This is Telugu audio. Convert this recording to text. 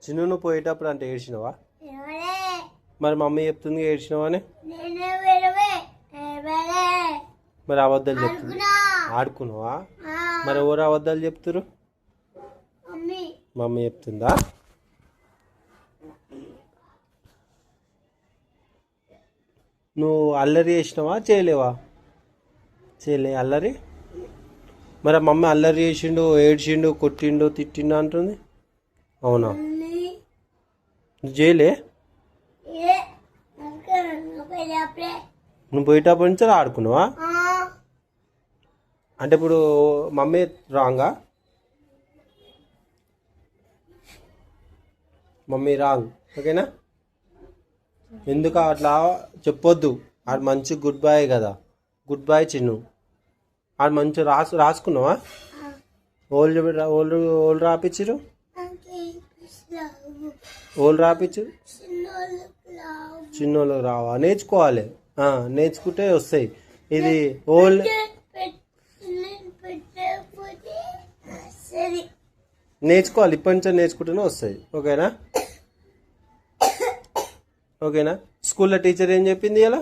చిన్ను నువ్వు పోయేటప్పుడు అంటే ఏడ్చినవా? మరి మమ్మీ చెప్తుంది ఏడ్చినవా అని. మరి అబద్ధాలు చెప్తుంది. ఆడుకున్నావా? మరి ఎవరు అబద్ధాలు చెప్తురు? మమ్మీ చెప్తుందా? నువ్వు అల్లరి చేసినావా చేయలేవా? చేయలే అల్లరి. మరి మమ్మీ అల్లరి చేసిండు, ఏడ్చిండు, కొట్టిండు, తిట్టిండు అంటుంది. అవునా? నువ్వు చేయలే? నువ్వు పోయేటప్పటి నుంచి ఆడుకున్నావా? అంటే ఇప్పుడు మమ్మీ రాంగా? మమ్మీ రాంగ్, ఓకేనా? ఎందుకు అట్లా చెప్పొద్దు. ఆడు మంచి గుడ్ బాయ్ కదా. Good boy Chinnu. ఆడు మంచి రాసుకున్నావా? ఓళ్ళు ఓళ్ళు రాపిచ్చిరు. ఓళ్ళు రాపిచ్చు. చిన్నోళ్ళు రావా? నేర్చుకోవాలి. నేర్చుకుంటే వస్తాయి. ఇది ఓల్డ్ నేర్చుకోవాలి. ఇప్పటి నుంచే నేర్చుకుంటేనే వస్తాయి. ఓకేనా? ఓకేనా? స్కూల్లో టీచర్ ఏం చెప్పింది ఇలా?